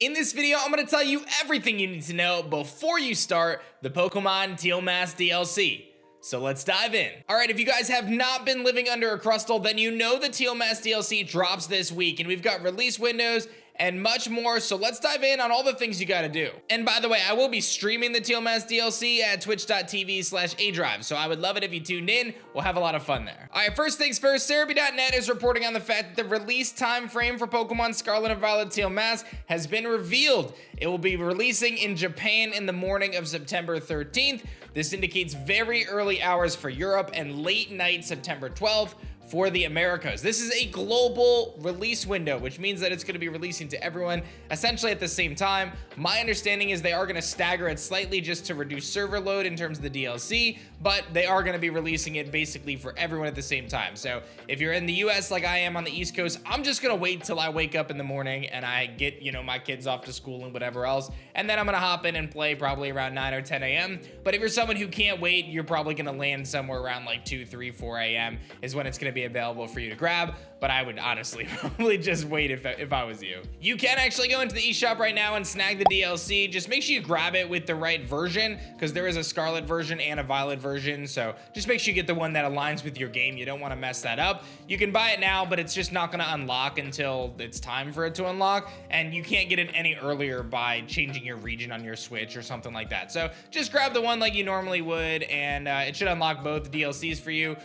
In this video, I'm going to tell you everything you need to know before you start the Pokemon Teal Mask DLC. So let's dive in. All right, if you guys have not been living under a crustal, then you know the Teal Mask DLC drops this week, and we've got release windows and much more, so let's dive in on all the things you gotta do. And by the way, I will be streaming the Teal Mask DLC at twitch.tv/adrive, so I would love it if you tuned in. We'll have a lot of fun there. All right, first things first, Cerebi.net is reporting on the fact that the release time frame for Pokemon Scarlet and Violet Teal Mask has been revealed. It will be releasing in Japan in the morning of September 13th. This indicates very early hours for Europe and late night September 12th for the Americas. This is a global release window, which means that it's going to be releasing to everyone essentially at the same time. My understanding is they are going to stagger it slightly just to reduce server load in terms of the DLC, but they are going to be releasing it basically for everyone at the same time. So if you're in the US like I am on the East Coast, I'm just going to wait till I wake up in the morning and I get, my kids off to school and whatever else, and then I'm going to hop in and play probably around 9 or 10 a.m. But if you're someone who can't wait, you're probably going to land somewhere around like 2, 3, 4 a.m. is when it's going to be available for you to grab, but I would honestly probably just wait if I was you. You can actually go into the eShop right now and snag the DLC. Just make sure you grab it with the right version, because there is a Scarlet version and a Violet version, so just make sure you get the one that aligns with your game. You don't want to mess that up. You can buy it now, but it's just not going to unlock until it's time for it to unlock, and you can't get it any earlier by changing your region on your Switch or something like that. So just grab the one like you normally would, and it should unlock both DLCs for you,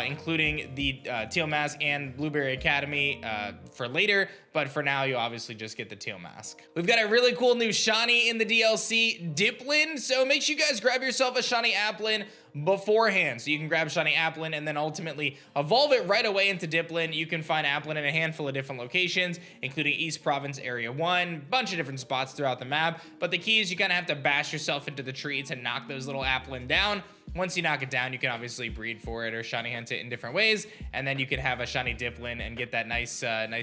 including the Teal Mask and Blueberry Academy for later, but for now you obviously just get the Teal Mask. We've got a really cool new shiny in the DLC, Diplin, so make sure you guys grab yourself a Shiny Applin beforehand, so you can grab Shiny Applin and then ultimately evolve it right away into Diplin. You can find Applin in a handful of different locations, including East Province Area 1, bunch of different spots throughout the map, but the key is you kind of have to bash yourself into the tree to knock those little Applin down. Once you knock it down, you can obviously breed for it or shiny hunt it in different ways, and then you can have a shiny Diplin and get that nice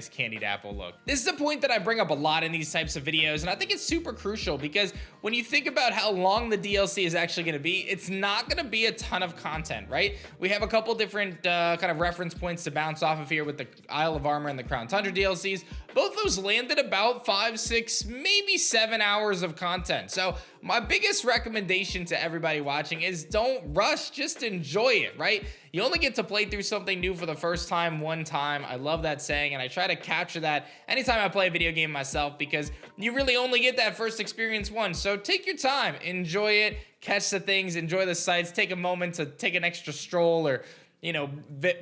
candied apple look. This is a point that I bring up a lot in these types of videos, and I think it's super crucial because when you think about how long the DLC is actually going to be, it's not going to be a ton of content, right? We have a couple different kind of reference points to bounce off of here with the Isle of Armor and the Crown Tundra DLCs. Both those landed about 5, 6, maybe 7 hours of content. So my biggest recommendation to everybody watching is don't rush, just enjoy it, right? You only get to play through something new for the first time one time. I love that saying, and I try to capture that anytime I play a video game myself, because you really only get that first experience once. So take your time, enjoy it, catch the things, enjoy the sights, take a moment to take an extra stroll or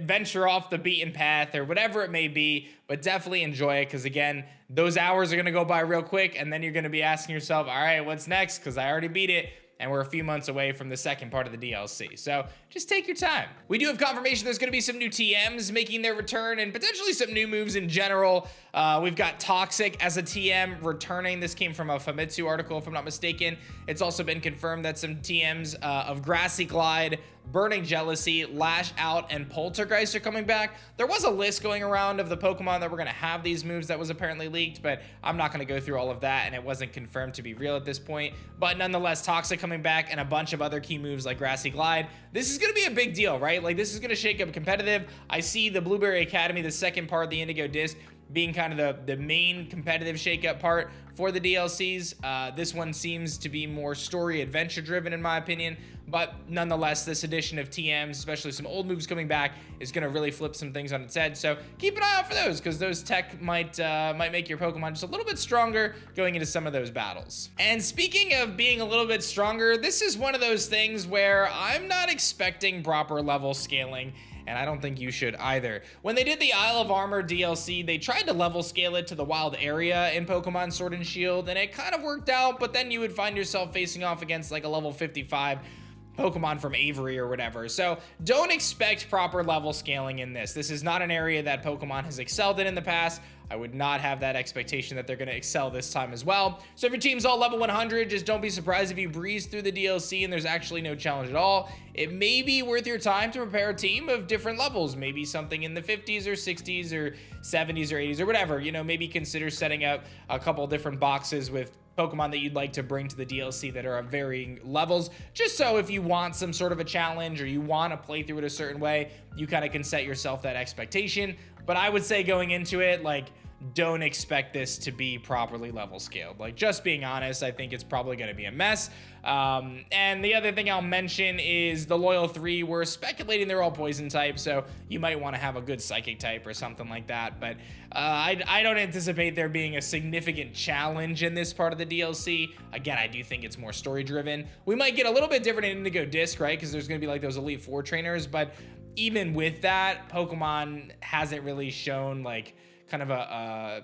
venture off the beaten path or whatever it may be, but definitely enjoy it, because again, those hours are going to go by real quick, and then you're going to be asking yourself, all right, what's next? Because I already beat it, and we're a few months away from the second part of the DLC. So just take your time. We do have confirmation there's going to be some new TMs making their return and potentially some new moves in general. We've got Toxic as a TM returning. This came from a Famitsu article, if I'm not mistaken. It's also been confirmed that some TMs of Grassy Glide, Burning Jealousy, Lash Out, and Poltergeist are coming back. There was a list going around of the Pokemon that were going to have these moves that was apparently leaked, but I'm not going to go through all of that, and it wasn't confirmed to be real at this point. But nonetheless, Toxic coming back and a bunch of other key moves like Grassy Glide. This is going to be a big deal, right? Like, this is going to shake up competitive. I see the Blueberry Academy, the second part of the Indigo Disc, being kind of the main competitive shakeup part for the DLCs. This one seems to be more story adventure driven in my opinion, but nonetheless, this edition of TMs, especially some old moves coming back, is going to really flip some things on its head. So keep an eye out for those, because those tech might make your Pokemon just a little bit stronger going into some of those battles. And speaking of being a little bit stronger, this is one of those things where I'm not expecting proper level scaling, and I don't think you should either. When they did the Isle of Armor DLC, they tried to level scale it to the wild area in Pokemon Sword and Shield, and it kind of worked out, but then you would find yourself facing off against like a level 55 Pokemon from Avery or whatever. So don't expect proper level scaling in this. This is not an area that Pokemon has excelled in the past. I would not have that expectation that they're going to excel this time as well. So if your team's all level 100, just don't be surprised if you breeze through the DLC and there's actually no challenge at all. It may be worth your time to prepare a team of different levels, maybe something in the 50s or 60s or 70s or 80s or whatever. Maybe consider setting up a couple different boxes with Pokemon that you'd like to bring to the DLC that are of varying levels, just so if you want some sort of a challenge or you want to play through it a certain way, you kind of can set yourself that expectation. But I would say going into it, like, don't expect this to be properly level scaled. Like, just being honest, I think it's probably going to be a mess. And the other thing I'll mention is the loyal 3. We're speculating they're all poison type, so you might want to have a good psychic type or something like that. But I don't anticipate there being a significant challenge in this part of the DLC. Again, I do think it's more story driven. We might get a little bit different in Indigo Disc, right? Because there's going to be like those Elite 4 trainers. But even with that, Pokemon hasn't really shown like kind of a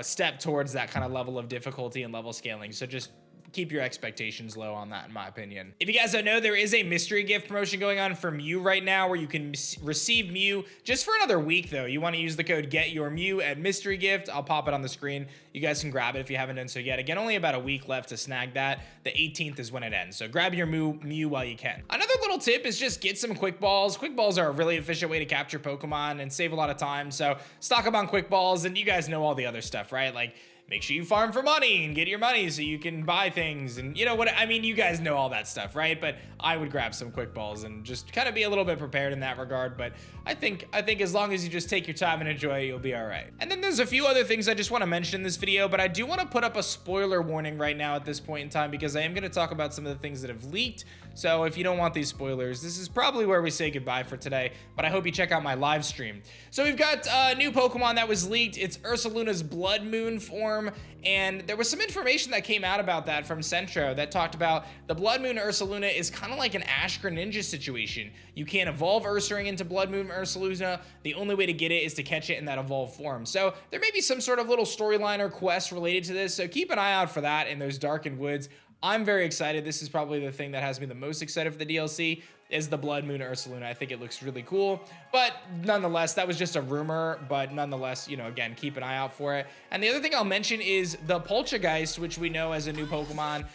step towards that kind of level of difficulty and level scaling. So just keep your expectations low on that, in my opinion. If you guys don't know, there is a mystery gift promotion going on for Mew right now where you can receive Mew just for another week, though. You want to use the code GETYOURMEW at mystery gift. I'll pop it on the screen. You guys can grab it if you haven't done so yet. Again, only about a week left to snag that. The 18th is when it ends, so grab your Mew while you can. Another little tip is just get some quick balls. Quick balls are a really efficient way to capture Pokemon and save a lot of time, so stock up on quick balls, and you guys know all the other stuff, right? Like, make sure you farm for money and get your money so you can buy things, and you know what I mean. You guys know all that stuff, right? But I would grab some quick balls and just kind of be a little bit prepared in that regard. But I think as long as you just take your time and enjoy it, you'll be all right. And then there's a few other things I just want to mention in this video, but I do want to put up a spoiler warning right now at this point in time, because I am going to talk about some of the things that have leaked. So if you don't want these spoilers, this is probably where we say goodbye for today, but I hope you check out my live stream. So we've got a new Pokemon that was leaked. It's Ursaluna's Blood Moon form, and there was some information that came out about that from Centro that talked about the Blood Moon Ursaluna is kind of like an Ash Greninja situation. You can't evolve Ursaring into Blood Moon Ursaluna. The only way to get it is to catch it in that evolved form. So there may be some sort of little storyline or quest related to this, so keep an eye out for that in those darkened woods. I'm very excited. This is probably the thing that has me the most excited for the DLC, is the Blood Moon Ursaluna. I think it looks really cool, but nonetheless, that was just a rumor, but nonetheless, you know, again, keep an eye out for it. And the other thing I'll mention is the Poltchageist, which we know as a new Pokemon.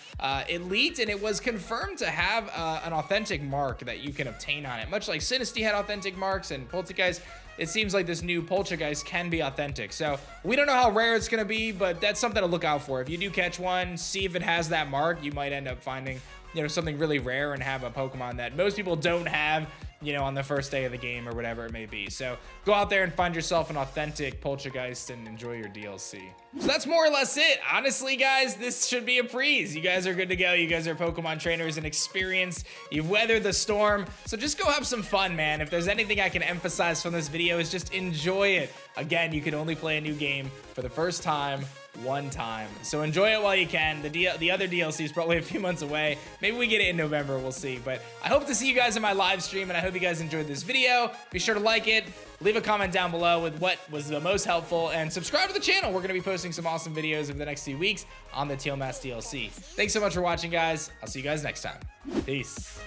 It leaked, and it was confirmed to have an authentic mark that you can obtain on it, much like Sinistea had authentic marks, and Poltchageist, it seems like this new Poltchageist can be authentic. So we don't know how rare it's gonna be, but that's something to look out for. If you do catch one, see if it has that mark. You might end up finding, you know, something really rare and have a Pokemon that most people don't have, you know, on the first day of the game or whatever it may be. So go out there and find yourself an authentic Poltchageist and enjoy your DLC. So that's more or less it. Honestly, guys, this should be a breeze. You guys are good to go. You guys are Pokemon trainers and experienced. You've weathered the storm. So just go have some fun, man. If there's anything I can emphasize from this video, is just enjoy it. Again, you can only play a new game for the first time, one time. So enjoy it while you can. The other DLC is probably a few months away. Maybe we get it in November, we'll see. But I hope to see you guys in my live stream, and I hope you guys enjoyed this video. Be sure to like it, leave a comment down below with what was the most helpful, and subscribe to the channel. We're gonna be posting some awesome videos over the next few weeks on the Teal DLC. Thanks so much for watching, guys. I'll see you guys next time. Peace.